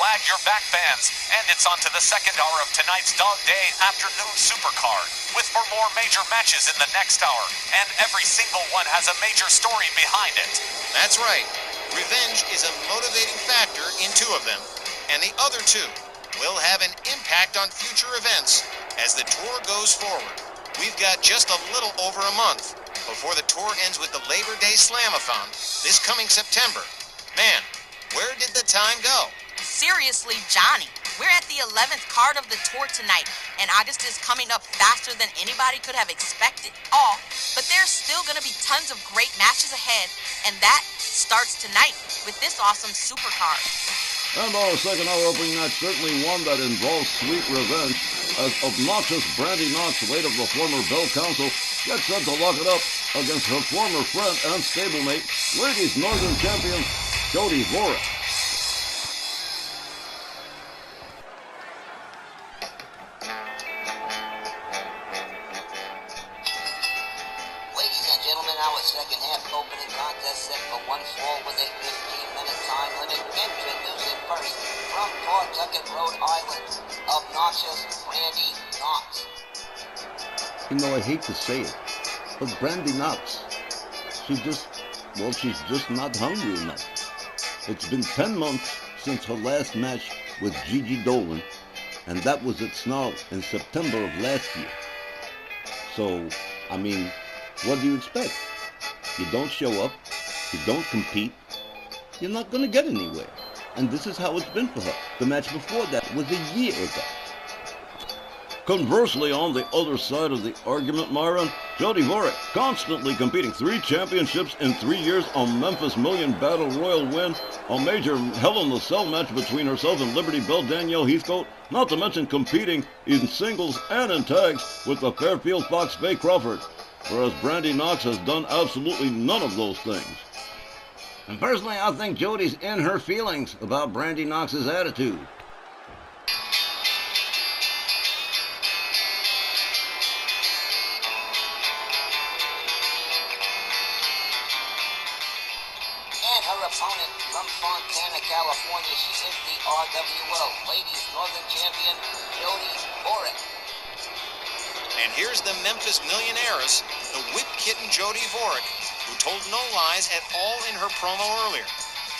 glad you're back, fans. And it's on to the second hour of tonight's Dog Day Afternoon Supercard, with for more major matches in the next hour, and every single one has a major story behind it. That's right. Revenge is a motivating factor in two of them, and the other two will have an impact on future events as the tour goes forward. We've got just a little over a month before the tour ends with the Labor Day Slam-a-thon this coming September. Man, where did the time go? Seriously, Johnny, we're at the 11th card of the tour tonight, and August is coming up faster than anybody could have expected. But there's still going to be tons of great matches ahead, and that starts tonight with this awesome supercard. And our second hour opening match, certainly one that involves sweet revenge, as obnoxious Brandy Knox, late of the former Bell Council, gets set to lock it up against her former friend and stablemate, Ladies Northern Champion Jody Vorek. Ladies and gentlemen, our second half opening contest set for one fall with a 15-minute time limit. Introducing first, from Pawtucket, Rhode Island, obnoxious Brandy Knox. You know, I hate to say it, but Brandy Knox, she's just not hungry enough. It's been 10 months since her last match with Gigi Dolan, and that was at Snarl in September of last year. So, I mean, what do you expect? You don't show up, you don't compete, you're not going to get anywhere. And this is how it's been for her. The match before that was a year ago. Conversely, on the other side of the argument, Myron, Jody Vorek, constantly competing 3 championships in 3 years, a Memphis Million Battle Royal win, a major Hell in the Cell match between herself and Liberty Bell Danielle Heathcote, not to mention competing in singles and in tags with the Fairfield Fox Faye Crawford, whereas Brandy Knox has done absolutely none of those things. And personally, I think Jody's in her feelings about Brandy Knox's attitude. And her opponent from Fontana, California, she is the RWL Ladies Northern Champion, Jody Vorek. And here's the Memphis Millionaires, the whip kitten Jody Vorek, who told no lies at all in her promo earlier.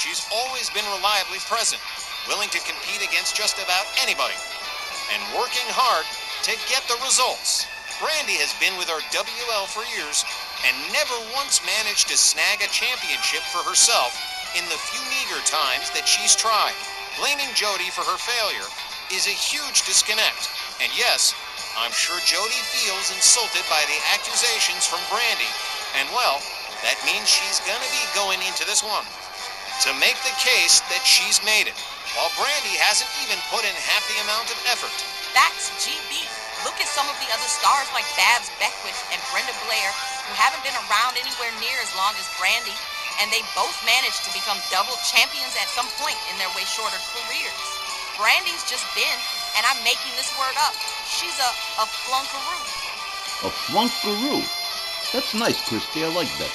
She's always been reliably present, willing to compete against just about anybody, and working hard to get the results. Brandy has been with our WL for years and never once managed to snag a championship for herself in the few meager times that she's tried. Blaming Jody for her failure is a huge disconnect. And yes, I'm sure Jody feels insulted by the accusations from Brandy, and well, that means she's gonna be going into this one to make the case that she's made it, while Brandy hasn't even put in half the amount of effort. That's GB. Look at some of the other stars like Babs Beckwith and Brenda Blair, who haven't been around anywhere near as long as Brandy, and they both managed to become double champions at some point in their way shorter careers. Brandy's just been, and I'm making this word up, she's a flunkaroo. A flunkaroo? That's nice, Christy. I like that.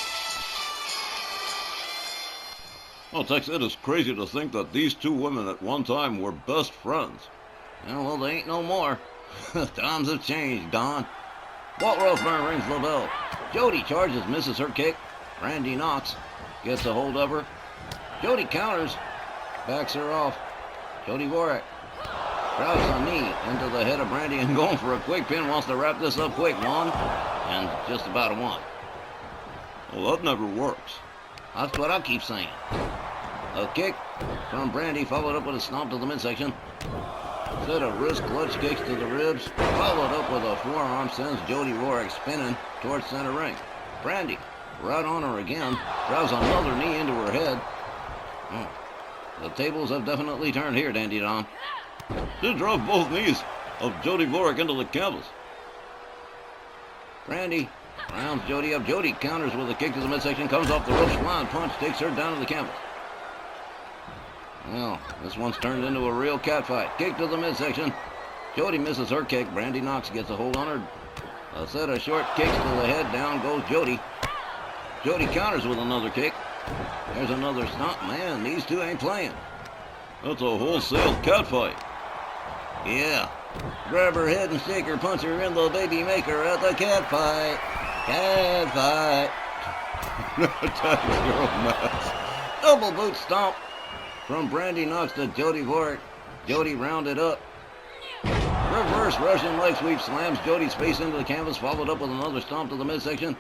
Well, Tex, it is crazy to think that these two women at one time were best friends. Yeah, well, they ain't no more. Times have changed, Don. Walt Rothburn rings the bell. Jody charges, misses her kick. Brandy Knox gets a hold of her. Jody counters, backs her off. Jody Vorek grabs a knee into the head of Brandy and going for a quick pin. Wants to wrap this up quick. 1, and just about a 1. Well, that never works. That's what I keep saying. A kick from Brandy, followed up with a stomp to the midsection. Set of wrist clutch kicks to the ribs, followed up with a forearm, sends Jody Vorek spinning towards center ring. Brandy, right on her again, drives another knee into her head. The tables have definitely turned here, Dandy Don. She drove both knees of Jody Vorek into the canvas. Brandy rounds Jody up. Jody counters with a kick to the midsection, comes off the ropes, flying punch, takes her down to the canvas. Well, this one's turned into a real catfight. Kick to the midsection. Jody misses her kick. Brandy Knox gets a hold on her. A set of short kicks to the head. Down goes Jody. Jody counters with another kick. There's another stomp. Man, these two ain't playing. That's a wholesale catfight. Yeah. Grab her head and shake her, punch her in the baby maker at the catfight. Catfight. Tag girl match. Double boot stomp from Brandy Knox to Jody Vork. Jody rounded up. Reverse Russian leg sweep slams Jody's face into the canvas, followed up with another stomp to the midsection.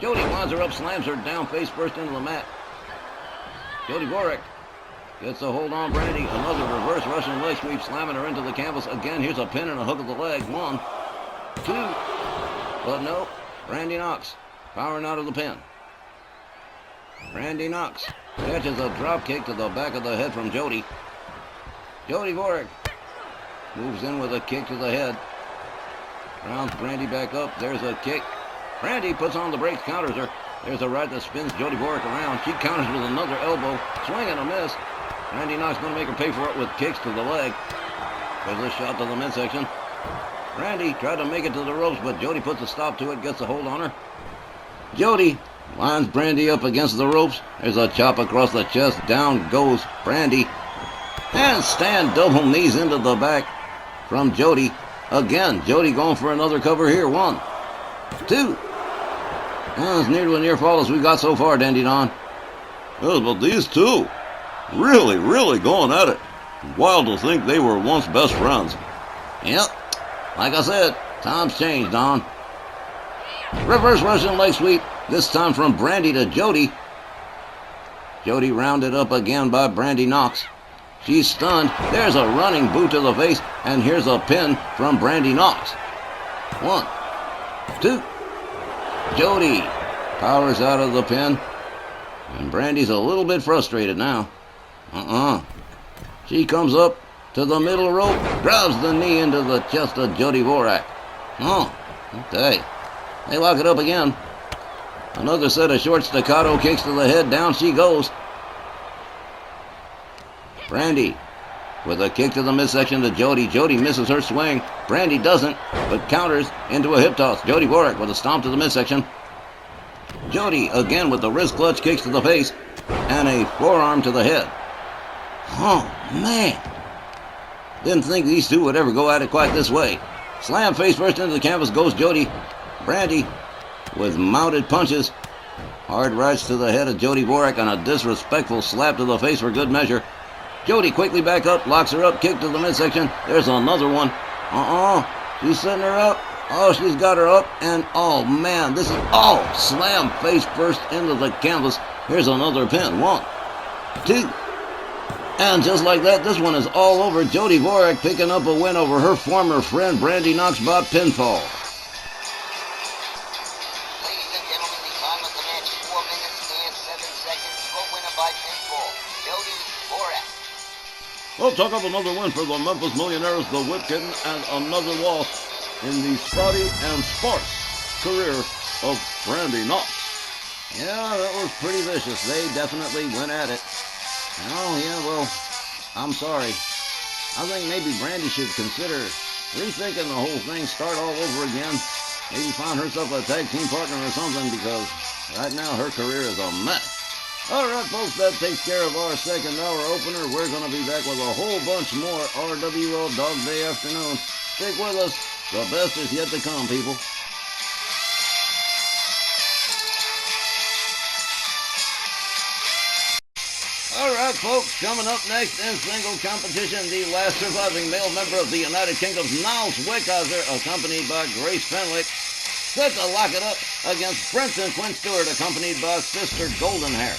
Jody winds her up, slams her down face first into the mat. Jody Vork gets a hold on Brandy. Another reverse Russian leg sweep, slamming her into the canvas. Again, here's a pin and a hook of the leg. 1, 2. But no, Brandy Knox powering out of the pin. Brandy Knox catches a drop kick to the back of the head from Jody. Jody Vork moves in with a kick to the head. Rounds Brandy back up. There's a kick. Brandy puts on the brakes, counters her. There's a right that spins Jody Vork around. She counters with another elbow. Swing and a miss. Brandy Knox going to make her pay for it with kicks to the leg. There's a shot to the midsection. Brandy tried to make it to the ropes, but Jody puts a stop to it, gets a hold on her. Jody lines Brandy up against the ropes. There's a chop across the chest. Down goes Brandy. And stand double knees into the back from Jody. Again, Jody going for another cover here. 1, 2. As near to a near fall as we got so far, Dandy Don. Yes, but these two, really going at it. Wild to think they were once best friends. Yep. Like I said, times changed, Don. Reverse Russian leg sweep, this time from Brandy to Jody. Jody rounded up again by Brandy Knox. She's stunned. There's a running boot to the face, and here's a pin from Brandy Knox. 1, 2. Jody powers out of the pin, and Brandy's a little bit frustrated now. She comes up to the middle rope, drives the knee into the chest of Jody Vork. Okay. They lock it up again. Another set of short staccato kicks to the head. Down she goes. Brandy with a kick to the midsection to Jody. Jody misses her swing. Brandy doesn't, but counters into a hip toss. Jody Vork with a stomp to the midsection. Jody again with the wrist clutch kicks to the face and a forearm to the head. Oh, man. Didn't think these two would ever go at it quite this way. Slam face first into the canvas goes Jody. Brandy with mounted punches. Hard rights to the head of Jody Vork and a disrespectful slap to the face for good measure. Jody quickly back up, locks her up, kick to the midsection. There's another one. She's setting her up. Oh, she's got her up. And, oh, man, this is, slam face first into the canvas. Here's another pin. 1, 2. And just like that, this one is all over. Jody Vork picking up a win over her former friend, Brandy Knox, by pinfall. Ladies and gentlemen, the time of the match, 4 minutes and 7 seconds. Full winner by pinfall, Jody Vork. We'll talk up another win for the Memphis Millionaires, the Whip Kitten, and another loss in the spotty and sparse career of Brandy Knox. Yeah, that was pretty vicious. They definitely went at it. Oh, yeah, well, I'm sorry. I think maybe Brandy should consider rethinking the whole thing, start all over again. Maybe find herself a tag team partner or something, because right now her career is a mess. All right, folks, that takes care of our second hour opener. We're going to be back with a whole bunch more RWL Dog Day afternoon. Stick with us. The best is yet to come, people. All right, folks, coming up next in single competition, the last surviving male member of the United Kingdom's Niles Wickheiser, accompanied by Grace Fenwick, set to lock it up against Brenton Quinn Stewart, accompanied by Sister Golden Hair.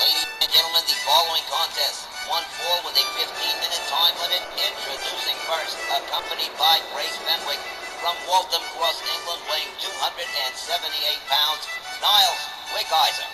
Ladies and gentlemen, the following contest, one fall with a 15-minute time limit. Introducing first, accompanied by Grace Fenwick from Waltham Cross, England, weighing 278 pounds, Niles Wickheiser.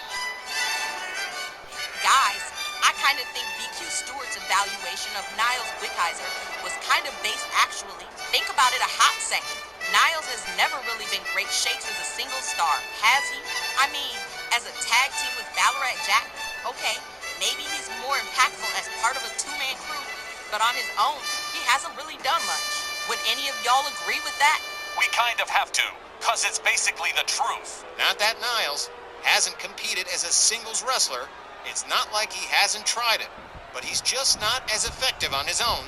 Guys, I kind of think BQ Stewart's evaluation of Niles Wickheiser was kind of based actually. Think about it a hot second. Niles has never really been great shakes as a single star, has he? I mean, as a tag team with Ballarat Jack, okay, maybe he's more impactful as part of a two-man crew, but on his own, he hasn't really done much. Would any of y'all agree with that? We kind of have to, cause it's basically the truth. Not that Niles hasn't competed as a singles wrestler. It's not like he hasn't tried it, but he's just not as effective on his own.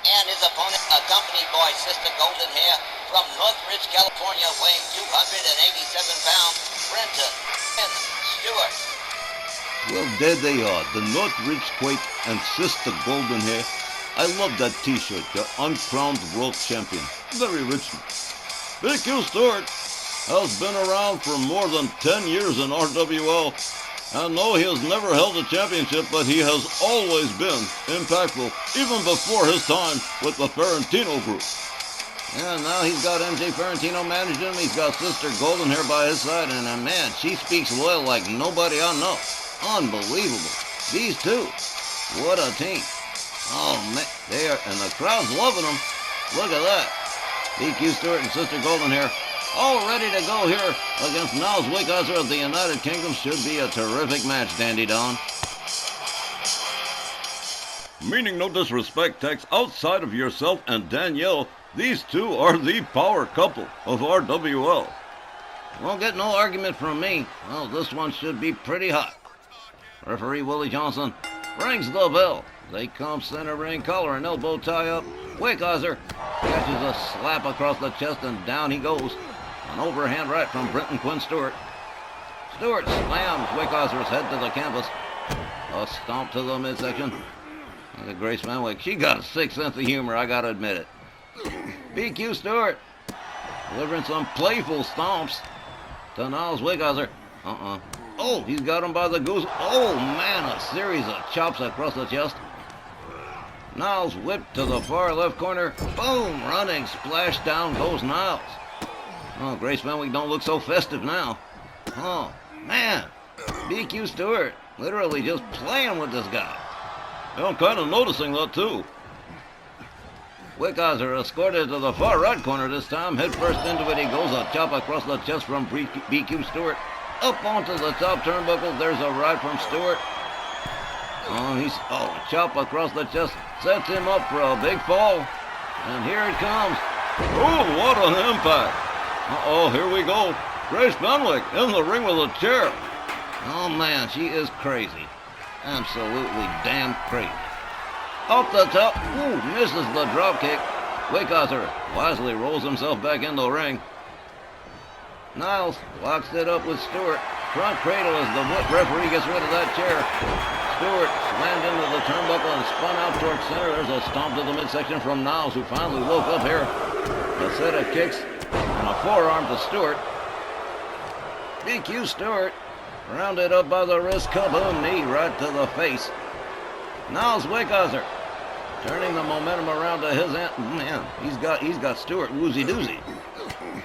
And his opponent, accompanied by Sister Golden Hair from Northridge, California, weighing 287 pounds, Brenton Stewart. Well, there they are, the Northridge Quake and Sister Golden Hair. I love that t-shirt, the uncrowned world champion. Very original. Big Q Stewart has been around for more than 10 years in RWL. And no, he has never held a championship, but he has always been impactful, even before his time with the Ferentino group. Yeah, now he's got MJ Ferentino managing him. He's got Sister Golden Hair by his side, and man, she speaks loyal like nobody I know. Unbelievable. These two, what a team. Oh, man, they are, and the crowd's loving them. Look at that. BQ Stewart and Sister Golden Hair all ready to go here against Niles Wickhauser of the United Kingdom. Should be a terrific match, Dandy Don. Meaning no disrespect, Tex, outside of yourself and Danielle, these two are the power couple of RWL. Won't get no argument from me. Well, this one should be pretty hot. Referee Willie Johnson rings the bell. They come center ring, collar and elbow tie up. Wickhauser catches a slap across the chest and down he goes. An overhand right from Brenton Quinn Stewart. Stewart slams Wickhauser's head to the canvas. A stomp to the midsection. Look at Grace Manwick. She got a sick sense of humor, I gotta admit it. BQ Stewart delivering some playful stomps to Niles Wickhauser. Oh, he's got him by the goose. Oh, man, a series of chops across the chest. Niles whipped to the far left corner. Boom, running splash down goes Niles. Oh, Grace Manwick don't look so festive now. Oh, man, BQ Stewart literally just playing with this guy. Yeah, I'm kind of noticing that too. Wickhauser escorted to the far right corner this time. Head first into it he goes. A chop across the chest from BQ Stewart. Up onto the top turnbuckle. There's a right from Stewart. Oh, chop across the chest. Sets him up for a big fall. And here it comes. Oh, what an impact. Uh-oh, here we go. Grace Manwick in the ring with a chair. Oh, man, she is crazy. Absolutely damn crazy. Off the top. Ooh, misses the drop kick. Wickhauser wisely rolls himself back in the ring. Niles locks it up with Stewart. Front cradle as the referee gets rid of that chair. Stewart slammed into the turnbuckle and spun out towards center. There's a stomp to the midsection from Niles, who finally woke up here. A set of kicks and a forearm to Stewart. BQ Stewart rounded up by the wrist, kaboom, knee right to the face. Niles Wickhauser turning the momentum around to his end. Man, he's got Stewart woozy-doozy.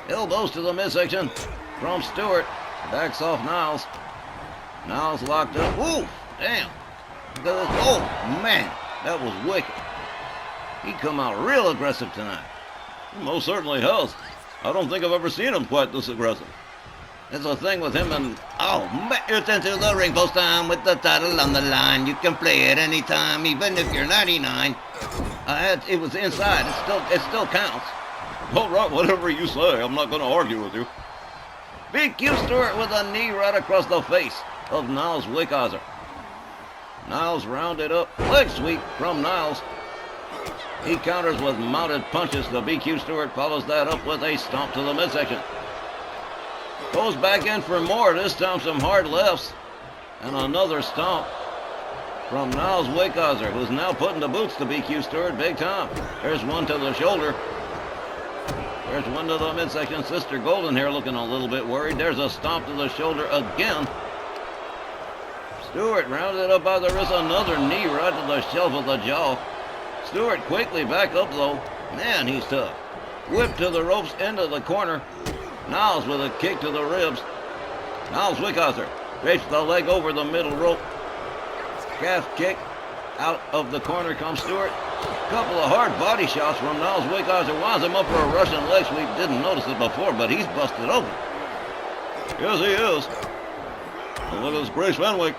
Elbows to the midsection from Stewart. Backs off Niles. Niles locked up. Ooh, damn. Look at this. Oh, man, that was wicked. He come out real aggressive tonight. He most certainly has. I don't think I've ever seen him quite this aggressive. It's a thing with him and... Oh, man, it's into the ring post time with the title on the line. You can play it anytime, even if you're 99. It was inside. It still counts. All right, whatever you say. I'm not going to argue with you. BQ Stewart with a knee right across the face of Niles Wickhauser. Niles rounded up. Leg sweep from Niles. He counters with mounted punches. The BQ Stewart follows that up with a stomp to the midsection. Goes back in for more. This time some hard lefts. And another stomp from Niles Wickhauser, who's now putting the boots to BQ Stewart big time. There's one to the shoulder. There's one to the midsection. Sister Golden Hair looking a little bit worried. There's a stomp to the shoulder again. Stewart rounded up by the wrist. Another knee right to the shelf of the jaw. Stewart quickly back up though. Man, he's tough. Whip to the ropes into the corner. Niles with a kick to the ribs. Niles Wickhauser drapes the leg over the middle rope. Calf kick. Out of the corner comes Stewart. Couple of hard body shots from Niles Wickhauser. Winds him up for a Russian leg sweep. Didn't notice it before, but he's busted open. Yes, he is. And look at this Grace Van Wyck.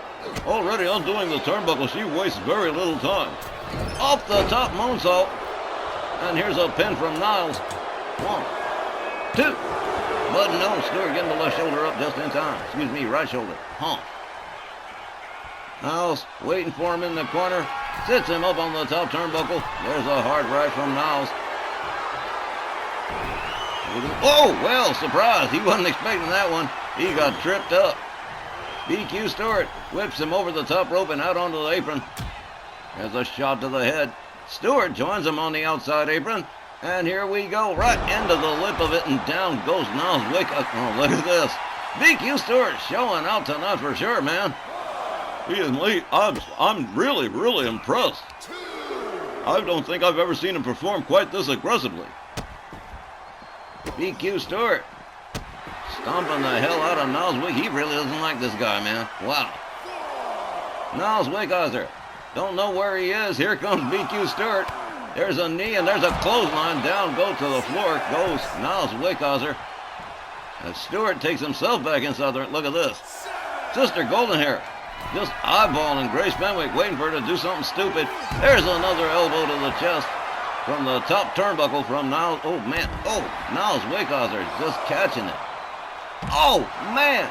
Already undoing the turnbuckle. She wastes very little time. Off the top moonsault. And here's a pin from Niles. 1, 2. But no, Stewart getting the left shoulder up just in time. Excuse me, right shoulder. Niles waiting for him in the corner. Sits him up on the top turnbuckle. There's a hard right from Niles. Oh, well, surprise. He wasn't expecting that one. He got tripped up. DQ Stewart whips him over the top rope and out onto the apron. There's a shot to the head. Stewart joins him on the outside apron. And here we go, right into the lip of it, and down goes Niles Wick. Oh, look at this. DQ Stewart showing out tonight for sure, man. He is late. I'm really, really impressed. I don't think I've ever seen him perform quite this aggressively. DQ Stewart stomping the hell out of Niles Wick. He really doesn't like this guy, man. Wow. Niles Wickhauser. Don't know where he is. Here comes DQ Stewart. There's a knee and there's a clothesline. Down go to the floor goes Niles Wickhauser. And Stewart takes himself back inside there. Look at this. Sister Goldenhair just eyeballing Grace Van Wyck, waiting for her to do something stupid. There's another elbow to the chest from the top turnbuckle from Niles. Oh, man. Oh, Niles Wickhauser just catching it. Oh, man.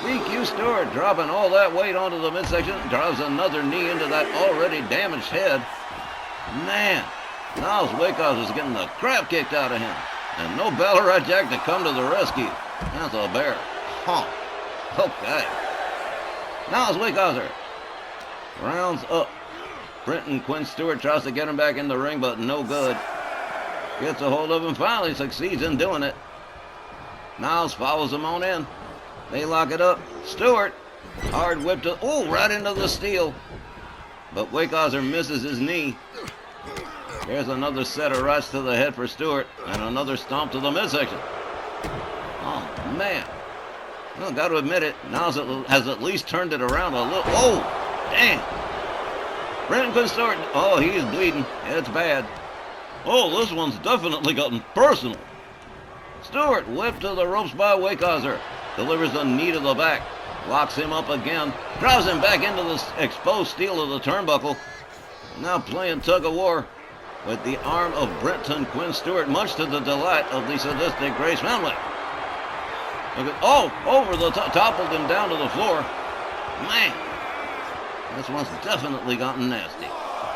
DQ Stewart dropping all that weight onto the midsection. Drives another knee into that already damaged head. Man, Niles Wickhauser's getting the crap kicked out of him. And no Ballarat Jack to come to the rescue. That's a bear. Okay. Niles Wickhauser rounds up. Brenton Quinn Stewart tries to get him back in the ring, but no good. Gets a hold of him, finally succeeds in doing it. Niles follows him on in. They lock it up. Stewart, hard whip to, right into the steel. But Wickhauser misses his knee. There's another set of rights to the head for Stewart, and another stomp to the midsection. Oh, man. Well, got to admit it, Niles has at least turned it around a little. Oh, damn. Brenton Quinn Stewart, he's bleeding. It's bad. Oh, this one's definitely gotten personal. Stewart whipped to the ropes by Wickhauser. Delivers a knee to the back. Locks him up again. Drives him back into the exposed steel of the turnbuckle. Now playing tug of war with the arm of Brenton Quinn Stewart, much to the delight of the sadistic Grace Van Wyck. Over the top, toppled him down to the floor. Man, this one's definitely gotten nasty.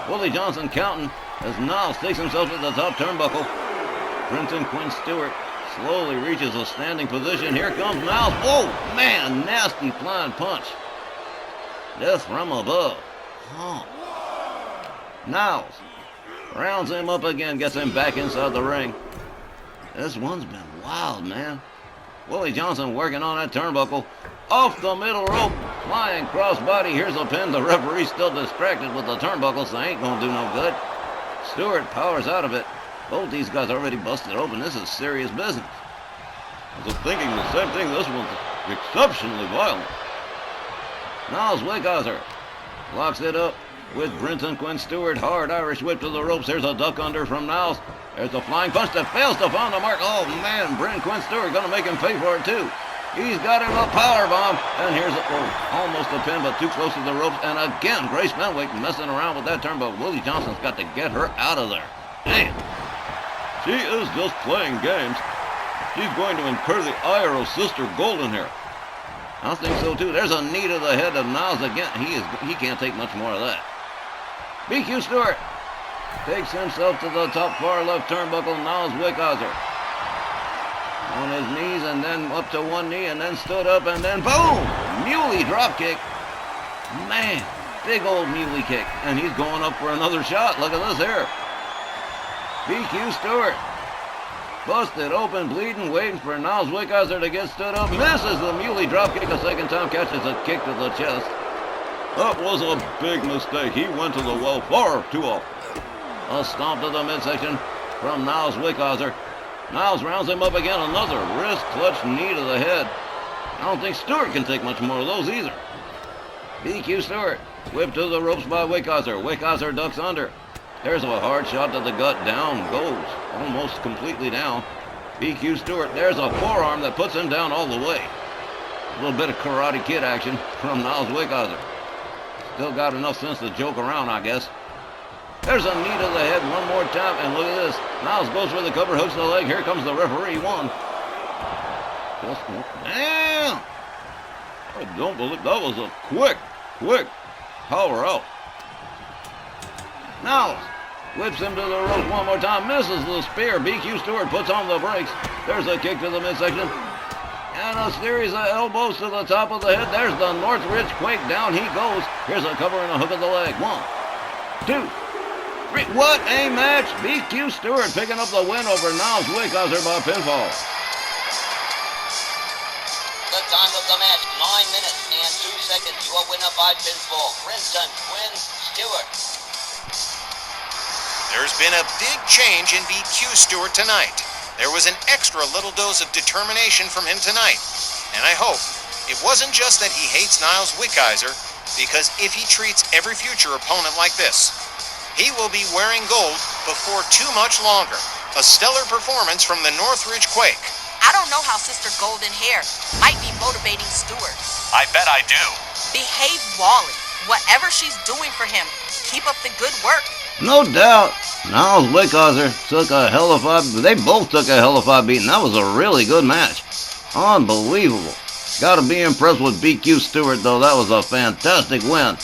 Willie Johnson counting as Niles takes himself to the top turnbuckle. Brenton Quinn Stewart slowly reaches a standing position. Here comes Niles. Oh, man, nasty flying punch. Death from above. Niles rounds him up again, gets him back inside the ring. This one's been wild, man. Willie Johnson working on that turnbuckle. Off the middle rope. Flying crossbody. Here's a pin. The referee's still distracted with the turnbuckle, so ain't gonna do no good. Stewart powers out of it. Both these guys already busted open. This is serious business. I was thinking the same thing. This one's exceptionally violent. Niles Wickhauser locks it up with Brenton Quinn Stewart. Hard Irish whip to the ropes. There's a duck under from Niles. There's a flying punch that fails to find the mark. Oh, man, Brenton Quinn Stewart going to make him pay for it, too. He's got him a power bomb. And here's almost a pin, but too close to the ropes. And again, Grace Van Wyck messing around with that turnbuckle. Willie Johnson's got to get her out of there. Damn. She is just playing games. She's going to incur the ire of Sister Goldenhair. I think so, too. There's a knee to the head of Niles again. He can't take much more of that. DQ Stewart takes himself to the top far left turnbuckle. Niles Wickhauser on his knees and then up to one knee and then stood up and then boom! Muley drop kick. Man, big old muley kick. And he's going up for another shot. Look at this here. DQ Stewart busted open, bleeding, waiting for Niles Wickhauser to get stood up. Misses the muley drop kick a second time, catches a kick to the chest. That was a big mistake. He went to the well far too often. A stomp to the midsection from Niles Wickhauser. Niles rounds him up again. Another wrist clutch knee to the head. I don't think Stewart can take much more of those either. DQ Stewart whipped to the ropes by Wickhauser. Wickhauser ducks under. There's a hard shot to the gut. Down goes. Almost completely down. DQ Stewart. There's a forearm that puts him down all the way. A little bit of Karate Kid action from Niles Wickhauser. Still got enough sense to joke around, I guess. There's a knee to the head one more time, and look at this. Niles goes for the cover, hooks the leg. Here comes the referee. One. Just one. Damn! I don't believe that was a quick power out. Niles whips him to the ropes one more time. Misses the spear. BQ Stewart puts on the brakes. There's a kick to the midsection. And a series of elbows to the top of the head. There's the Northridge Quake. Down he goes. Here's a cover and a hook of the leg. 1, 2, 3. What a match. BQ Stewart picking up the win over Niles Wickhauser by pinfall. The time of the match, 9 minutes and 2 seconds. Your winner by pinfall, Princeton wins Stewart. There's been a big change in BQ Stewart tonight. There was an extra little dose of determination from him tonight. And I hope it wasn't just that he hates Niles Wickhauser, because if he treats every future opponent like this, he will be wearing gold before too much longer. A stellar performance from the Northridge Quake. I don't know how Sister Golden Hair might be motivating Stewart. I bet I do. Behave, Wally. Whatever she's doing for him, keep up the good work. No doubt. Niles Wickhauser took a hell of a... They both took a hell of a beating. That was a really good match. Unbelievable. Got to be impressed with BQ Stewart, though. That was a fantastic win.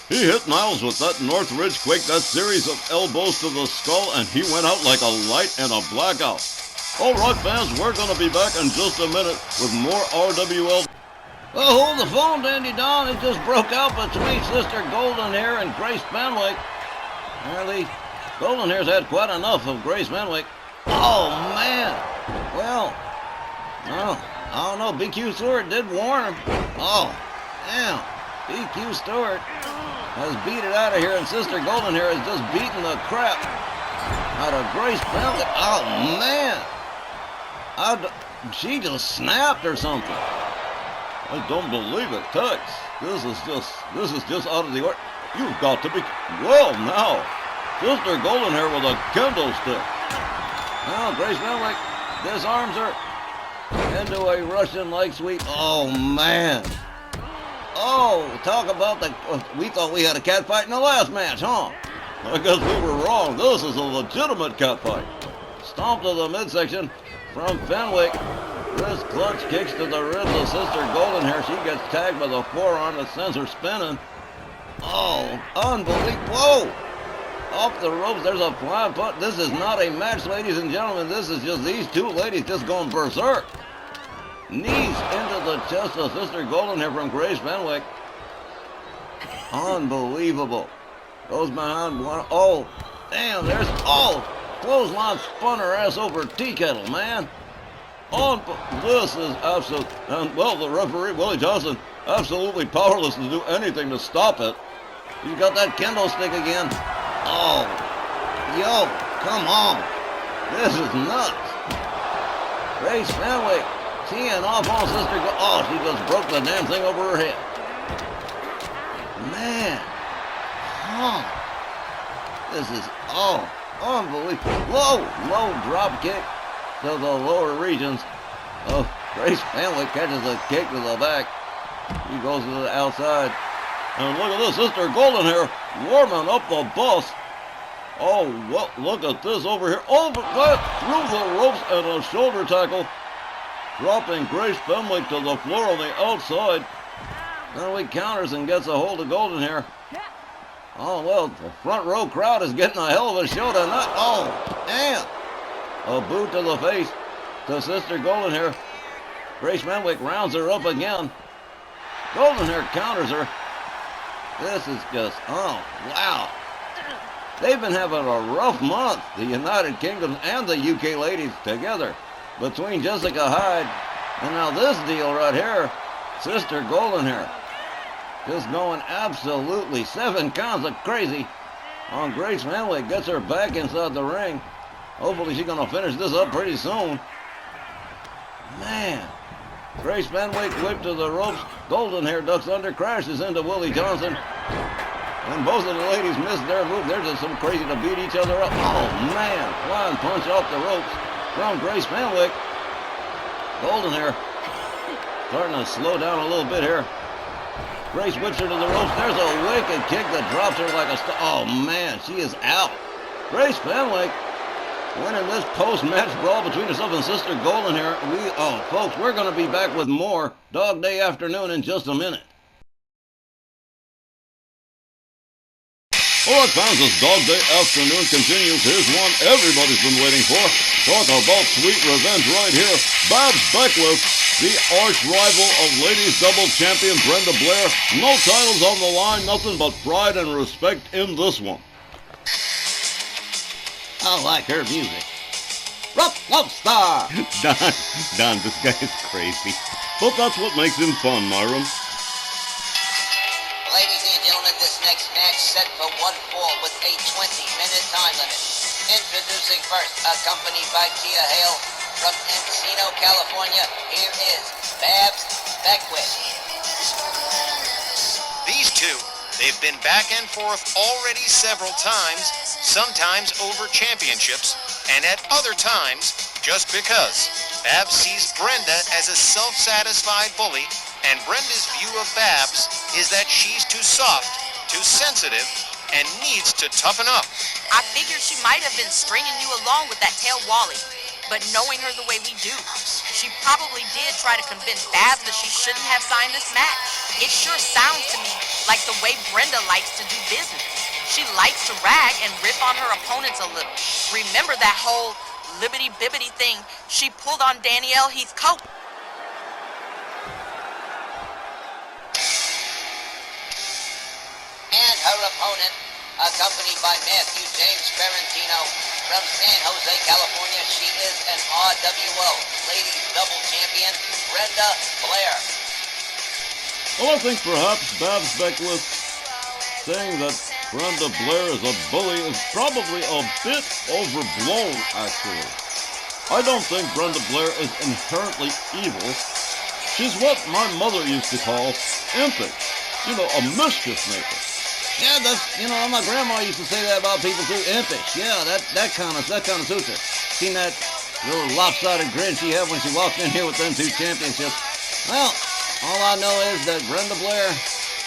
He hit Niles with that Northridge Quake, that series of elbows to the skull, and he went out like a light in a blackout. All right, fans, we're going to be back in just a minute with more RWL. Well, hold the phone, Dandy Don. It just broke out between Sister Golden Hair and Grace Fenwick. Apparently, Golden Hair's had quite enough of Grace Fenwick. Oh, man. Well, I don't know. BQ Stewart did warn him. Oh, damn. BQ Stewart has beat it out of here, and Sister Golden Hair has just beaten the crap out of Grace Fenwick. Oh, man. She just snapped or something. I don't believe it, Tex. This is just out of the order. You've got to be... Well, now. Sister Golden Hair with a kendo stick. Now, Grace Fenwick disarms her into a Russian leg sweep. Oh, man. Oh, talk about the... We thought we had a cat fight in the last match, huh? I guess we were wrong. This is a legitimate cat fight. Stomp to the midsection from Fenwick. This clutch kicks to the ribs of Sister Golden Hair. She gets tagged by the forearm that sends her spinning. Oh, unbelievable. Whoa! Off the ropes, there's a flying punt. This is not a match, ladies and gentlemen. This is just these two ladies just going berserk. Knees into the chest of Sister Golden Hair from Grace Fenwick. Unbelievable. Goes behind one. Oh, damn, there's... Oh, clothesline spun her ass over a tea kettle, man. This is absolute... And, well, the referee, Willie Johnson, absolutely powerless to do anything to stop it. He's got that kendo stick again. Oh, yo, come on. This is nuts. Grace Fenwick teeing off on Sister Oh, she just broke the damn thing over her head. Man. Oh. This is, unbelievable. Low drop kick to the lower regions. Oh, Grace Fenwick catches a kick to the back. He goes to the outside. And look at this, Sister Golden Hair warming up the bus. Oh, well, look at this over here. Over that, through the ropes and a shoulder tackle. Dropping Grace Fenwick to the floor on the outside. Fenwick counters and gets a hold of Golden Hair. Oh, well, the front row crowd is getting a hell of a show tonight. Oh, damn. A boot to the face to Sister Golden Hair. Grace Fenwick rounds her up again. Golden Hair counters her. This is just, oh, wow. They've been having a rough month, the United Kingdom and the UK ladies together. Between Jessica Hyde and now this deal right here, Sister Golden Hair. Just going absolutely 7 counts of crazy on Grace Fenwick. Gets her back inside the ring. Hopefully she's going to finish this up pretty soon. Man. Grace Fenwick whipped to the ropes. Golden Hair ducks under, crashes into Willie Johnson. And both of the ladies missed their move. They're just so crazy to beat each other up. Oh, man. Flying punch off the ropes from Grace Fenwick. Golden Hair starting to slow down a little bit here. Grace whips her to the ropes. There's a wicked kick that drops her like a oh man, she is out. Grace Fenwick winning this post-match brawl between herself and Sister Golden here. Folks, we're going to be back with more Dog Day Afternoon in just a minute. All right, fans, this Dog Day Afternoon continues. Here's one everybody's been waiting for. Talk about sweet revenge right here. Babs Beckwith, the arch rival of ladies double champion Brenda Blair. No titles on the line, nothing but pride and respect in this one. I like her music. Rough Love Star! Don, this guy is crazy. But that's what makes him fun, Myron. Ladies and gentlemen, this next match set for one fall with a 20-minute time limit. Introducing first, accompanied by Tia Hale from Encino, California, here is Babs Beckwith. These two, they've been back and forth already several times, sometimes over championships, and at other times, just because. Babs sees Brenda as a self-satisfied bully, and Brenda's view of Babs is that she's too soft, too sensitive, and needs to toughen up. I figured she might have been stringing you along with that tail Wally, but knowing her the way we do, she probably did try to convince Babs that she shouldn't have signed this match. It sure sounds to me like the way Brenda likes to do business. She likes to rag and rip on her opponents a little. Remember that whole libbity-bibbity thing she pulled on Danielle Heath's coat? And her opponent, accompanied by Matthew James Ferrantino from San Jose, California, she is an RWO Ladies Double Champion, Brenda Blair. Well, I think perhaps Babs Beckwith saying that Brenda Blair is a bully is probably a bit overblown, actually. I don't think Brenda Blair is inherently evil. She's what my mother used to call impish. You know, a mischief maker. Yeah, my grandma used to say that about people too. Impish. Yeah, that kind of suits her. Seen that little lopsided grin she had when she walked in here with them two championships. Well, all I know is that Brenda Blair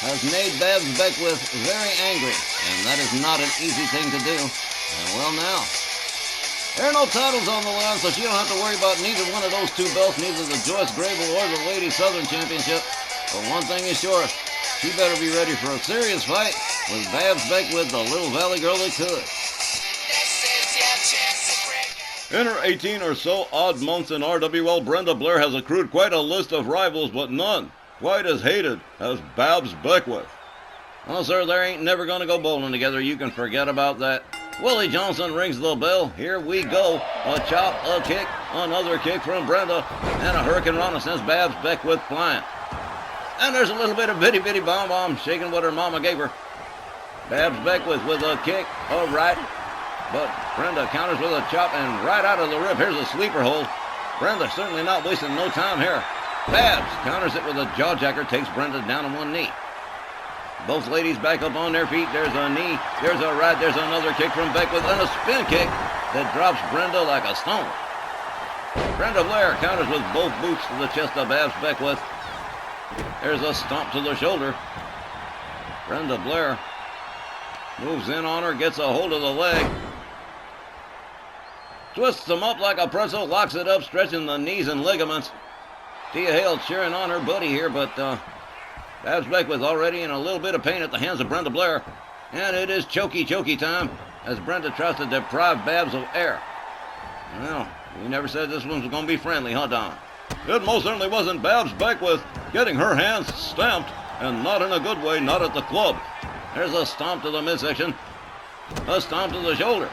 has made Babs Beckwith very angry, and that is not an easy thing to do. And well, now, there are no titles on the line, so she don't have to worry about neither one of those two belts, neither the Joyce Grable or the Ladies Southern Championship. But one thing is sure, she better be ready for a serious fight with Babs Beckwith, the little valley girl that could. In her 18 or so odd months in RWL, Brenda Blair has accrued quite a list of rivals, but none quite as hated as Babs Beckwith. Well, sir, they ain't never gonna go bowling together. You can forget about that. Willie Johnson rings the bell. Here we go. A chop, a kick, another kick from Brenda, and a hurricane rana sends Babs Beckwith flying. And there's a little bit of bitty bomb shaking what her mama gave her. Babs Beckwith with a kick, all right. But Brenda counters with a chop, and right out of the rib, here's a sleeper hold. Brenda certainly not wasting no time here. Babs counters it with a jawjacker, takes Brenda down on one knee. Both ladies back up on their feet. There's a knee, there's a right, there's another kick from Beckwith, and a spin kick that drops Brenda like a stone. Brenda Blair counters with both boots to the chest of Babs Beckwith. There's a stomp to the shoulder. Brenda Blair moves in on her, gets a hold of the leg. Twists them up like a pretzel, locks it up, stretching the knees and ligaments. Tia Hale cheering on her buddy here, but Babs Beckwith already in a little bit of pain at the hands of Brenda Blair. And it is chokey time as Brenda tries to deprive Babs of air. Well, we never said this one was going to be friendly, huh, Don? It most certainly wasn't. Babs Beckwith getting her hands stamped, and not in a good way, not at the club. There's a stomp to the midsection, a stomp to the shoulder.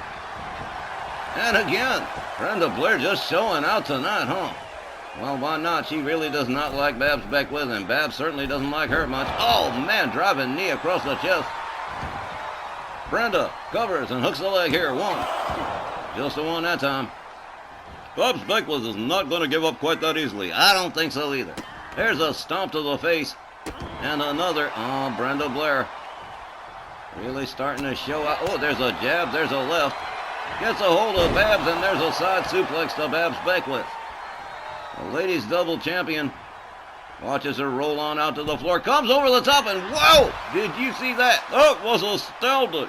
And again, Brenda Blair just showing out tonight, huh? Well, why not? She really does not like Babs Beckwith, and Babs certainly doesn't like her much. Oh, man, driving knee across the chest. Brenda covers and hooks the leg here. One. Just a one that time. Babs Beckwith is not going to give up quite that easily. I don't think so either. There's a stomp to the face. And another. Oh, Brenda Blair really starting to show out. Oh, there's a jab. There's a left. Gets a hold of Babs, and there's a side suplex to Babs Beckwith. The ladies double champion Watches her roll on out to the floor. Comes over the top and whoa! Did you see that? That was astounding.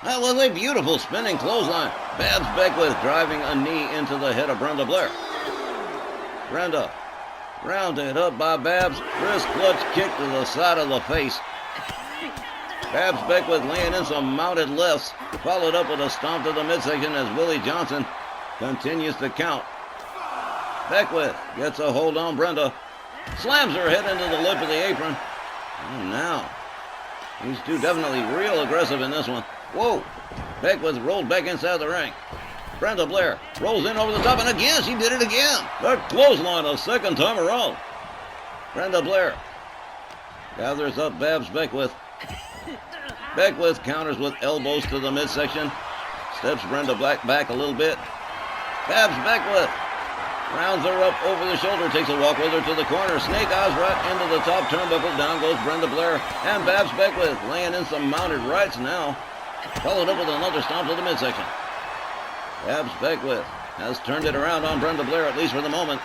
That was a beautiful spinning clothesline. Babs Beckwith driving a knee into the head of Brenda Blair. Brenda rounded up by Babs. Wrist clutch kick to the side of the face. Babs Beckwith laying in some mounted lefts, followed up with a stomp to the midsection as Willie Johnson continues to count. Beckwith gets a hold on Brenda, slams her head into the lip of the apron. And now, these two definitely real aggressive in this one. Whoa! Beckwith rolled back inside the ring. Brenda Blair rolls in over the top, and again, she did it again. That clothesline a second time around. Brenda Blair gathers up Babs Beckwith. Beckwith counters with elbows to the midsection. Steps Brenda Black back a little bit. Babs Beckwith rounds her up over the shoulder, takes a walk with her to the corner. Snake eyes right into the top turnbuckle. Down goes Brenda Blair. And Babs Beckwith laying in some mounted rights now. Followed up with another stomp to the midsection. Babs Beckwith has turned it around on Brenda Blair, at least for the moment.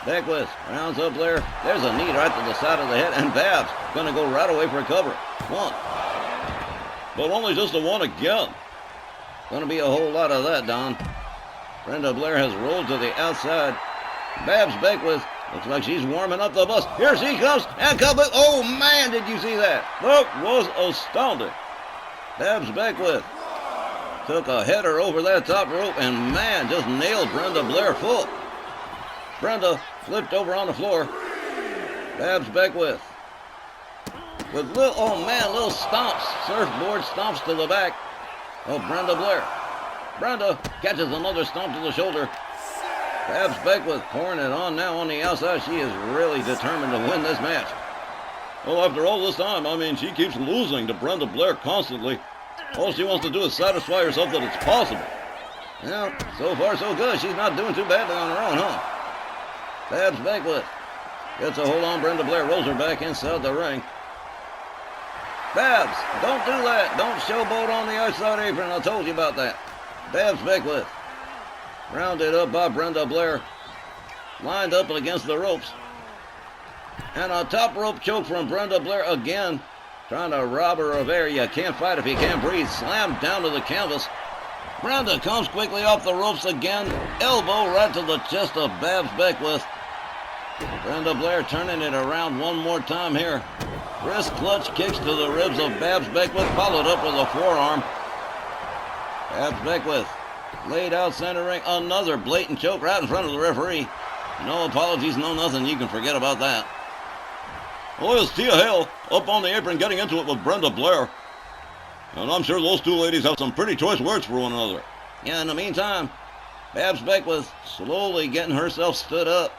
Beckwith rounds up Blair. There's a knee right to the side of the head, and Babs going to go right away for a cover. One. But only just a one again. Going to be a whole lot of that, Don. Brenda Blair has rolled to the outside. Babs Beckwith looks like she's warming up the bus. Here she comes, and cover. Oh, man, did you see that? That was astounding. Babs Beckwith took a header over that top rope, and man, just nailed Brenda Blair full. Brenda flipped over on the floor. Babs Beckwith with little stomps, surfboard stomps to the back of Brenda Blair. Brenda catches another stomp to the shoulder. Babs Beckwith pouring it on now on the outside. She is really determined to win this match. Well, after all this time, I mean, she keeps losing to Brenda Blair constantly. All she wants to do is satisfy herself that it's possible. Well, so far so good. She's not doing too badly on her own, huh? Babs Beckwith gets a hold on Brenda Blair, rolls her back inside the ring. Babs, don't do that. Don't showboat on the outside apron. I told you about that. Babs Beckwith rounded up by Brenda Blair, lined up against the ropes. And a top rope choke from Brenda Blair again, trying to rob her of air. You can't fight if you can't breathe. Slammed down to the canvas. Brenda comes quickly off the ropes again. Elbow right to the chest of Babs Beckwith. Brenda Blair turning it around one more time here. Wrist clutch kicks to the ribs of Babs Beckwith, followed up with a forearm. Babs Beckwith laid out center ring. Another blatant choke right in front of the referee. No apologies, no nothing. You can forget about that. Well, there's Tia Hale up on the apron getting into it with Brenda Blair. And I'm sure those two ladies have some pretty choice words for one another. Yeah, in the meantime, Babs Beckwith slowly getting herself stood up.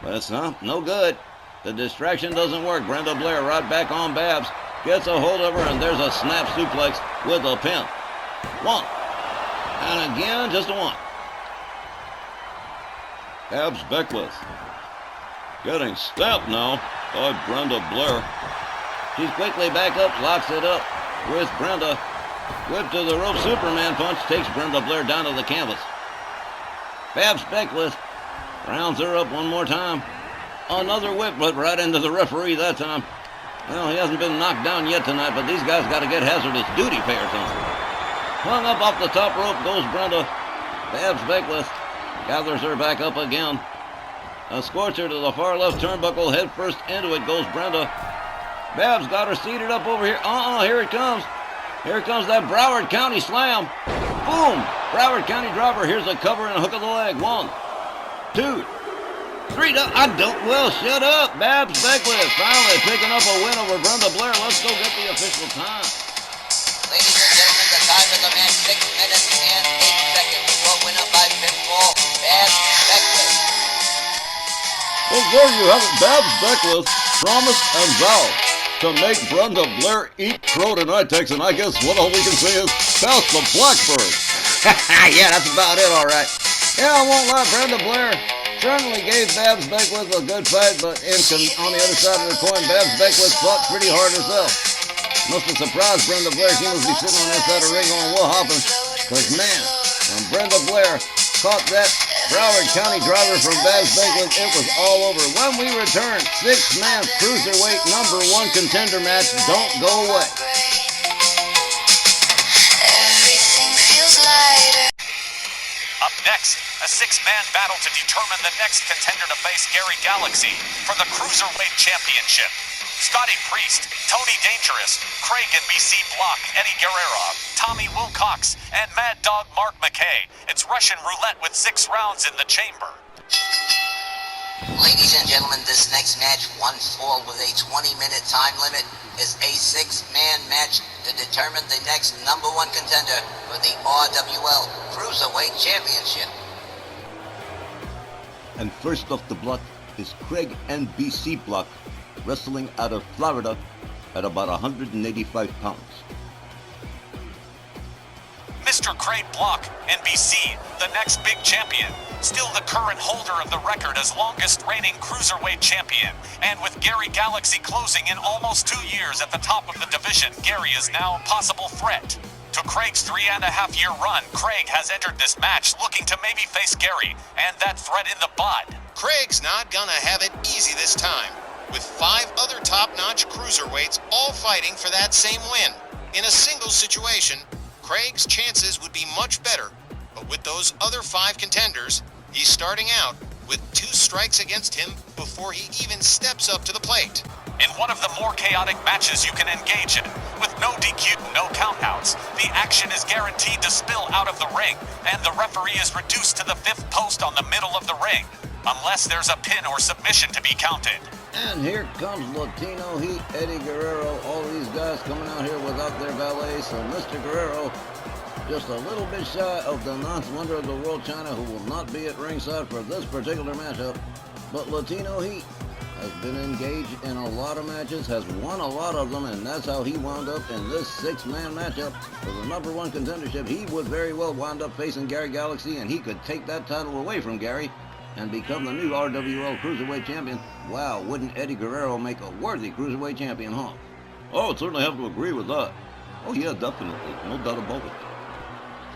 But it's no good. The distraction doesn't work. Brenda Blair right back on Babs. Gets a hold of her, and there's a snap suplex with a pin. One. And again, just a one. Babs Beckwith getting stamped now by Brenda Blair. She's quickly back up, locks it up with Brenda. Whip to the rope, Superman punch, takes Brenda Blair down to the canvas. Babs Beckwith rounds her up one more time. Another whip, but right into the referee that time. Well, he hasn't been knocked down yet tonight, but these guys got to get hazardous duty pay or something. Hung up off the top rope goes Brenda. Babs Beckwith gathers her back up again. A scorcher to the far left turnbuckle, head first into it goes Brenda. Babs got her seated up over here. Here it comes. Here comes that Broward County slam. Boom! Broward County dropper. Here's a cover and a hook of the leg. 1, 2, 3. Well, shut up. Babs Beckwith finally picking up a win over Brenda Blair. Let's go get the official time. Ladies and gentlemen, the time of the match, 6 minutes and 8 seconds. Well, winner by pinfall, Babs Beckwith. Well, there you have it. Babs Beckwith promised and vowed to make Brenda Blair eat crow tonight, Tex, and I guess what all we can say is pass the Blackbird. Yeah, that's about it, all right. Yeah, I won't lie, Brenda Blair certainly gave Babs Beckwith a good fight, but on the other side of the coin, Babs Beckwith fought pretty hard herself. Must have surprised Brenda Blair. She must be sitting on that side of the ring going, what happened? Because, man, when Brenda Blair caught that Broward County driver from Babs Beckwith. It was all over. When we return, six-man cruiserweight number one contender match. Don't go away. Up next, a six-man battle to determine the next contender to face Gary Galaxy for the Cruiserweight Championship. Scotty Priest, Tony Dangerous, Craig and BC Block, Eddie Guerrero, Tommy Wilcox, and Mad Dog Mark McKay. It's Russian roulette with 6 rounds in the chamber. Ladies and gentlemen, this next match, one fall with a 20-minute time limit, is a 6-man match to determine the next number one contender for the RWL Cruiserweight Championship. And first off the block is Craig NBC Block, wrestling out of Florida at about 185 pounds. Mr. Craig Block, NBC, the next big champion. Still the current holder of the record as longest reigning Cruiserweight champion. And with Gary Galaxy closing in almost 2 years at the top of the division, Gary is now a possible threat. To Craig's 3.5-year run, Craig has entered this match looking to maybe face Gary, and that threat in the bud. Craig's not gonna have it easy this time, with 5 other top-notch cruiserweights all fighting for that same win. In a single situation, Craig's chances would be much better, but with those other 5 contenders, he's starting out with 2 strikes against him before he even steps up to the plate. In one of the more chaotic matches you can engage in, with no DQ, no countouts, the action is guaranteed to spill out of the ring, and the referee is reduced to the 5th post on the middle of the ring, unless there's a pin or submission to be counted. And here comes Latino Heat, Eddie Guerrero, all these guys coming out here without their valet. So Mr. Guerrero, just a little bit shy of the 9th wonder of the world, China, who will not be at ringside for this particular matchup. But Latino Heat has been engaged in a lot of matches, has won a lot of them, and that's how he wound up in this 6-man matchup for the number one contendership. He would very well wind up facing Gary Galaxy, and he could take that title away from Gary and become the new RWL Cruiserweight Champion. Wow, wouldn't Eddie Guerrero make a worthy Cruiserweight Champion, huh? Oh, I'd certainly have to agree with that. Oh yeah, definitely. No doubt about it.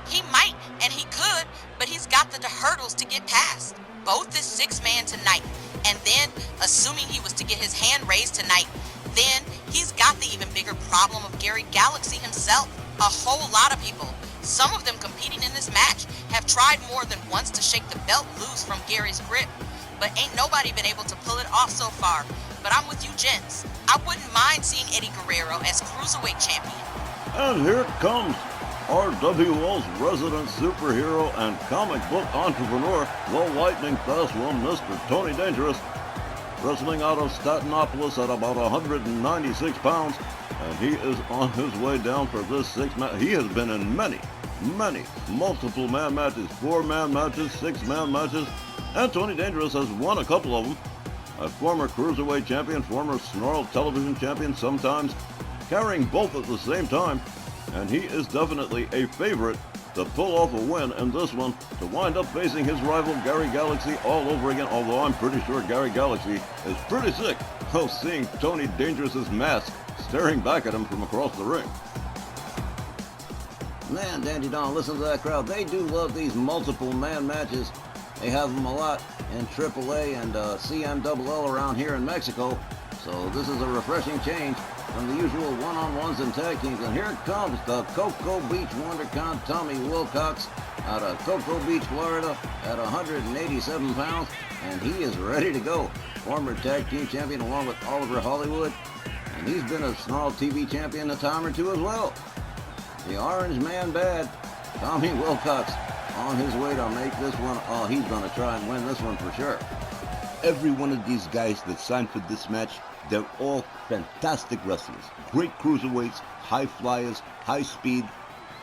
He might, and he could, but he's got the hurdles to get past. Both this 6-man tonight, and then, assuming he was to get his hand raised tonight, then he's got the even bigger problem of Gary Galaxy himself. A whole lot of people, some of them competing in this match, have tried more than once to shake the belt loose from Gary's grip, but ain't nobody been able to pull it off so far. But I'm with you gents. I wouldn't mind seeing Eddie Guerrero as Cruiserweight champion. And here it comes. RWL's resident superhero and comic book entrepreneur, the lightning fast one, Mr. Tony Dangerous, wrestling out of Statinopolis at about 196 pounds, and he is on his way down for this 6-man. He has been in many multiple man matches, 4-man matches, 6-man matches, and Tony Dangerous has won a couple of them. A former Cruiserweight champion, former Snarl television champion, sometimes carrying both at the same time. And he is definitely a favorite to pull off a win in this one, to wind up facing his rival Gary Galaxy all over again, although I'm pretty sure Gary Galaxy is pretty sick of seeing Tony Dangerous's mask staring back at him from across the ring. Man, Dandy Don, listen to that crowd. They do love these multiple man matches. They have them a lot in AAA and CMLL around here in Mexico. So this is a refreshing change from the usual one-on-ones and tag teams. And here comes the Cocoa Beach WonderCon Tommy Wilcox out of Cocoa Beach, Florida at 187 pounds. And he is ready to go. Former tag team champion along with Oliver Hollywood. And he's been a Snarl TV champion a time or two as well. The Orange Man Bad, Tommy Wilcox, on his way to make this one. Oh, he's going to try and win this one for sure. Every one of these guys that signed for this match, they're all fantastic wrestlers. Great cruiserweights, high flyers, high speed,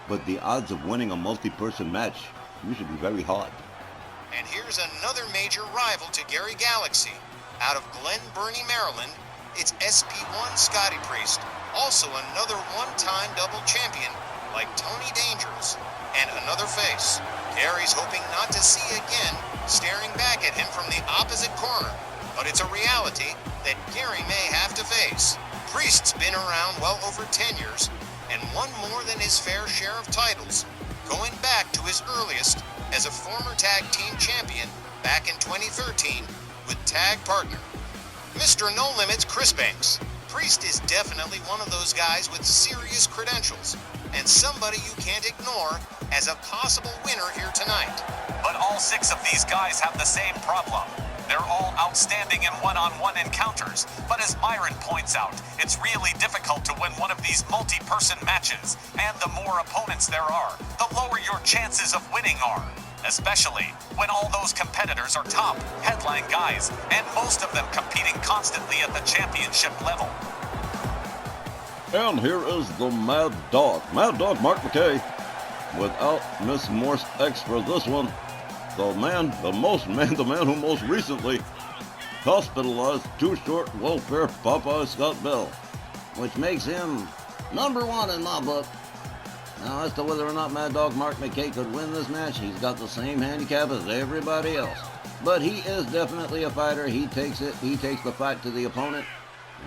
but the odds of winning a multi-person match usually very hard. And here's another major rival to Gary Galaxy. Out of Glen Burnie, Maryland, it's SP1 Scotty Priest, also another one-time double champion like Tony Dangerous, and another face Gary's hoping not to see again, staring back at him from the opposite corner. But it's a reality that Gary may have to face. Priest's been around well over 10 years and won more than his fair share of titles. going back to his earliest as a former tag team champion back in 2013 with tag partner Mr. No Limits Chris Banks. Priest is definitely one of those guys with serious credentials and somebody you can't ignore as a possible winner here tonight. But all 6 of these guys have the same problem. They're all outstanding in one-on-one encounters, but as Myron points out, it's really difficult to win one of these multi-person matches, and the more opponents there are, the lower your chances of winning are. Especially when all those competitors are top, headline guys, and most of them competing constantly at the championship level. And here is the Mad Dog Mark McKay, without Miss Morse X for this one. The man who most recently hospitalized Too Short Welfare Popeye Scott Bell, which makes him number 1 in my book. Now, as to whether or not Mad Dog Mark McKay could win this match, he's got the same handicap as everybody else. But he is definitely a fighter. He takes the fight to the opponent.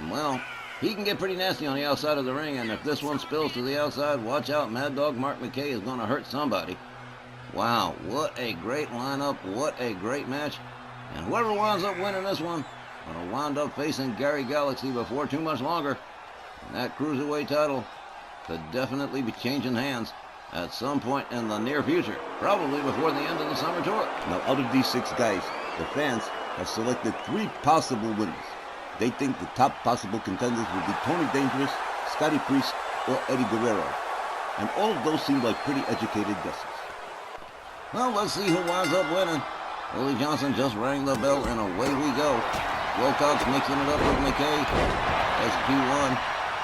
And, well, he can get pretty nasty on the outside of the ring, and if this one spills to the outside, watch out, Mad Dog Mark McKay is going to hurt somebody. Wow, what a great lineup, what a great match. And whoever winds up winning this one, going to wind up facing Gary Galaxy before too much longer. And that Cruiserweight title could definitely be changing hands at some point in the near future, probably before the end of the summer tour. Now, out of these 6 guys, the fans have selected 3 possible winners. They think the top possible contenders will be Tony Dangerous, Scotty Priest, or Eddie Guerrero. And all of those seem like pretty educated guesses. Well, let's see who winds up winning. Willie Johnson just rang the bell, and away we go. Wilcox mixing it up with McKay. SP1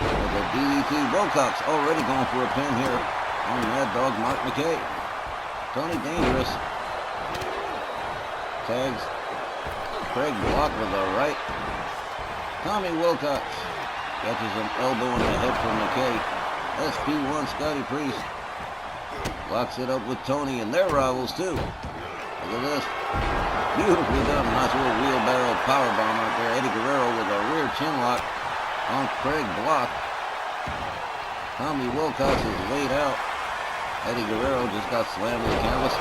with a DDT. Wilcox already going for a pin here on Mad Dog Mark McKay. Tony Dangerous tags Craig Block with a right. Tommy Wilcox catches an elbow in the head from McKay. SP1 Scotty Priest locks it up with Tony, and they're rivals too. Look at this. Beautifully done. Nice little wheelbarrow powerbomb right there. Eddie Guerrero with a rear chin lock on Craig Block. Tommy Wilcox is laid out. Eddie Guerrero just got slammed to the canvas.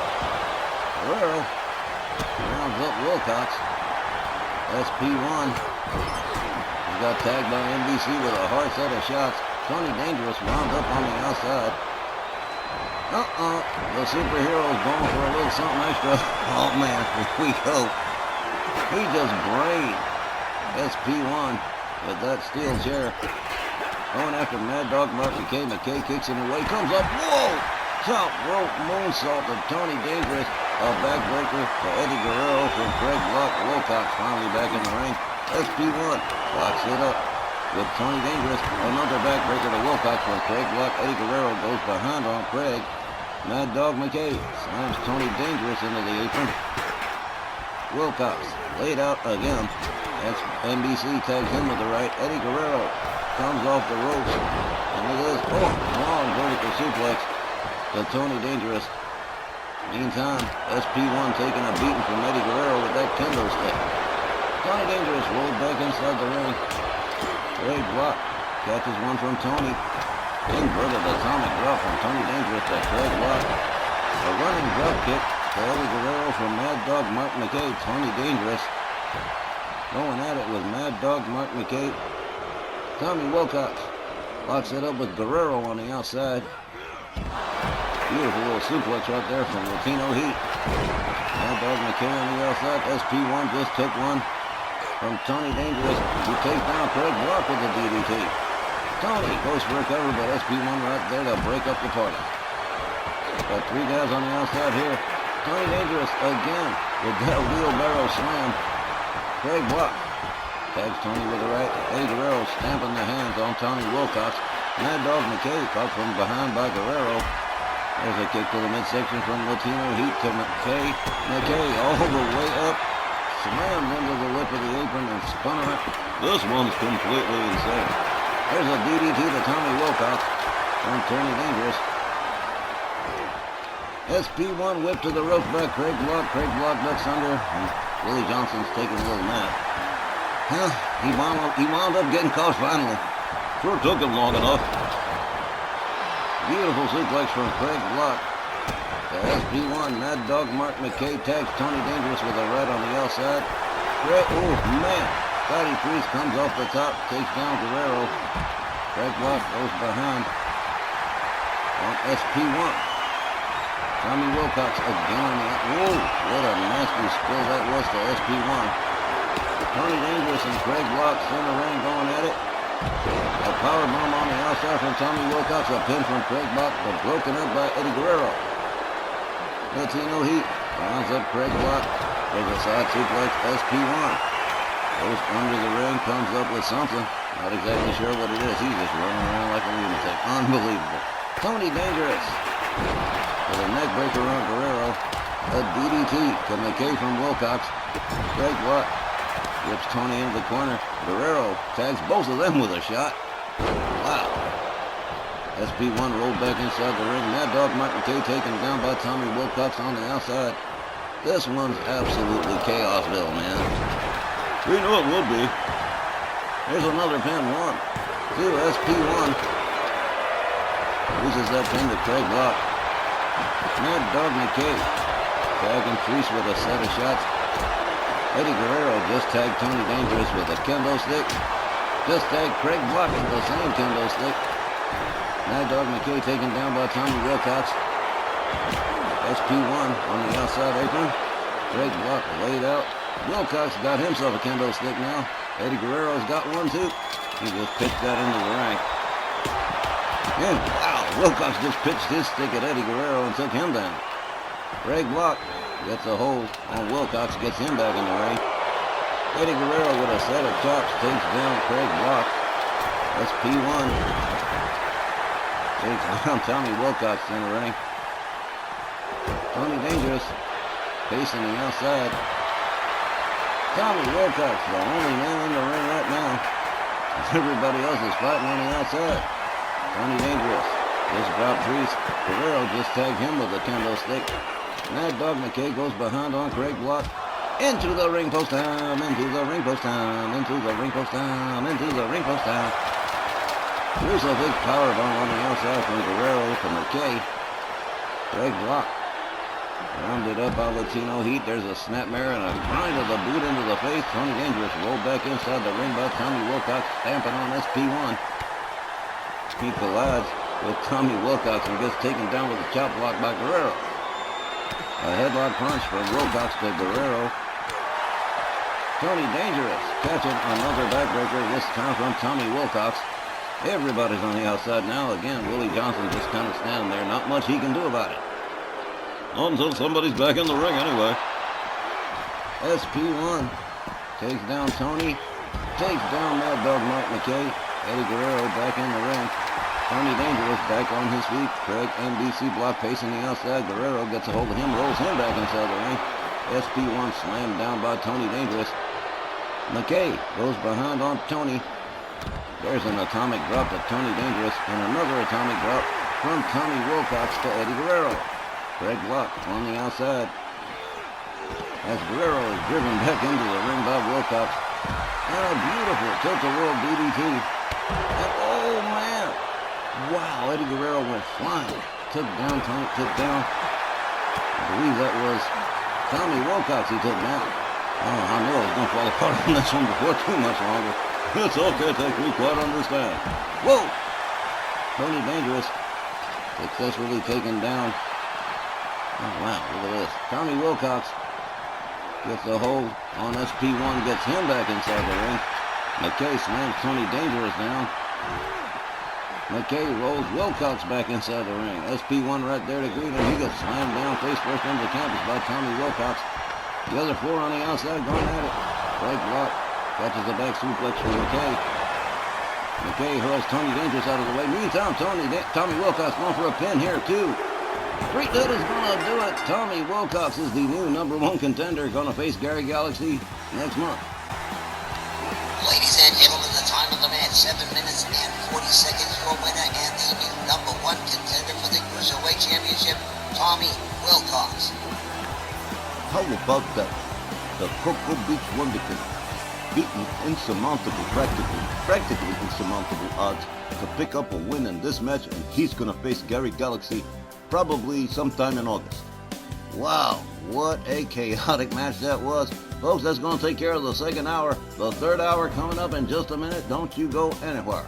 Guerrero rounds up Wilcox. SP1. He got tagged by NBC with a hard set of shots. Tony Dangerous wound up on the outside. The superhero's going for a little something extra. Oh man, here we go. He just brained SP1 with that steel chair. Going after Mad Dog Mark McKay. McKay kicks him away. Comes up. Whoa! Top rope moonsault to Tony Dangerous. A backbreaker to Eddie Guerrero from Craig Block. Wilcox finally back in the ring. SP1 locks it up with Tony Dangerous. Another backbreaker to Wilcox from Craig Block. Eddie Guerrero goes behind on Craig. Mad Dog McKay slams Tony Dangerous into the apron. Wilcox laid out again. That's NBC tags him with the right. Eddie Guerrero comes off the ropes. And look at this. Oh, long vertical suplex to Tony Dangerous. Meantime, SP1 taking a beating from Eddie Guerrero with that kendo stick. Tony Dangerous rolled back inside the ring. Craig Block catches one from Tony. Inverted atomic drop from Tony Dangerous to Craig Block. A running drop kick to Eddie Guerrero from Mad Dog Mark McKay. Tony Dangerous going at it with Mad Dog Mark McKay. Tommy Wilcox locks it up with Guerrero on the outside. Beautiful little suplex right there from Latino Heat. Mad Dog McKay on the outside. SP1 just took one from Tony Dangerous. He takes down Craig Block with the DDT. Tony goes for a cover, but SP1 right there to break up the party. Got 3 guys on the outside here. Tony Dangerous again with that wheelbarrow slam. Craig Block tags Tony with the right. Eddie Guerrero stamping the hands on Tony Wilcox. Mad Dog McKay caught from behind by Guerrero. There's a kick to the midsection from Latino Heat to McKay. McKay all the way up. Slammed into the lip of the apron and spun around. This one's completely insane. There's a DDT to Tommy Wilcox from Tony Dangerous. SP1 whip to the ropes by Craig Block. Craig Block ducks under. And Willie Johnson's taking a little nap. Well, he wound up getting caught finally. Sure took him long enough. Beautiful suplex from Craig Block. The SP1, Mad Dog Mark McKay tags Tony Dangerous with a right on the outside. Oh, man. Scotty Priest comes off the top, takes down Guerrero. Greg Block goes behind on SP1. Tommy Wilcox again on the out. Whoa, what a nasty spill that was to SP1. Tony Dangerous and Craig Block center ring going at it. A power bomb on the outside from Tommy Wilcox, a pin from Craig Block, but broken up by Eddie Guerrero. Latino Heat rounds up Craig Block. There's a side suplex, SP1. Goes under the ring, comes up with something. Not exactly sure what it is. He's just running around like a lunatic. Unbelievable. Tony Dangerous with a neck breaker on Guerrero. A DDT to McKay from Wilcox. Craig Block rips Tony into the corner. Guerrero tags both of them with a shot. Wow. SP1 rolled back inside the ring. Mad Dog Mike McKay taken down by Tommy Wilcox on the outside. This one's absolutely Chaosville, man. We knew it would be. Here's another pin. 1, 2, SP1. Loses that pin to Craig Block. Mad Dog McKay tagging Priest with a set of shots. Eddie Guerrero just tagged Tony Dangerous with a kendo stick. Just tagged Craig Block with the same kendo stick. Mad Dog McKay taken down by Tommy Wilcox. SP1 on the outside apron. Craig Block laid out. Wilcox got himself a kendo stick now. Eddie Guerrero's got one too. He just pitched that into the ring. And wow, Wilcox just pitched his stick at Eddie Guerrero and took him down. Craig Block gets a hold on Wilcox, gets him back in the ring. Eddie Guerrero with a set of chops takes down Craig Block. SP1 takes down Tommy Wilcox in the ring. Tony Dangerous facing the outside. Tommy Wilcox, the only man in the ring right now. Everybody else is fighting on the outside. Tony Dangerous just dropped Priest. Guerrero just tagged him with a kendo stick. Mad Dog McKay goes behind on Craig Block. Into the ring post time, into the ring post time, into the ring post time, into the ring post time. Here's a big power bomb on the outside from Guerrero to McKay. Craig Block rounded up by Latino Heat. There's a snapmare and a grind of the boot into the face. Tony Dangerous rolled back inside the ring by Tommy Wilcox, stamping on SP1. He collides with Tommy Wilcox and gets taken down with a chop block by Guerrero. A headlock punch from Wilcox to Guerrero. Tony Dangerous catching another backbreaker, this time from Tommy Wilcox. Everybody's on the outside now. Again, Willie Johnson just kind of standing there. Not much he can do about it. Not until somebody's back in the ring anyway. SP1 takes down Tony. Takes down Mad Dog Mark McKay. Eddie Guerrero back in the ring. Tony Dangerous back on his feet. Craig NBC Block pacing the outside. Guerrero gets a hold of him, rolls him back inside the ring. SP1 slammed down by Tony Dangerous. McKay goes behind on Tony. There's an atomic drop to Tony Dangerous and another atomic drop from Tommy Wilcox to Eddie Guerrero. Craig Block on the outside. As Guerrero is driven back into the ring by Wilcox. And a beautiful tilt-a-whirl DDT. And oh man! Wow, Eddie Guerrero went flying. Took down, I believe that was Tommy Wilcox he took down. Oh, I knew I was going to fall apart on this one before too much longer. It's okay, Tech, we quite understand. Whoa! Tony Dangerous successfully taken down. Oh wow, look at this. Tommy Wilcox gets a hold on SP1, gets him back inside the ring. McKay slams Tony Dangerous down. McKay rolls Wilcox back inside the ring. SP1 right there to greet him. He gets slammed down face first into the canvas by Tommy Wilcox. The other four on the outside going at it. Craig Block catches a back suplex from McKay. McKay hurls Tony Dangerous out of the way. Meantime, Tommy Wilcox going for a pin here too. Street Good is going to do it. Tommy Wilcox is the new #1 contender. Going to face Gary Galaxy next month. Ladies and gentlemen, the time of the match, 7 minutes and 40 seconds. Your winner and the new #1 contender for the Cruiserweight Championship, Tommy Wilcox. How about that? The Cocoa Beach Wonder Kid beating insurmountable, practically insurmountable odds to pick up a win in this match, and he's gonna face Gary Galaxy probably sometime in August. Wow, what a chaotic match that was. Folks, that's going to take care of the second hour. The third hour coming up in just a minute. Don't you go anywhere.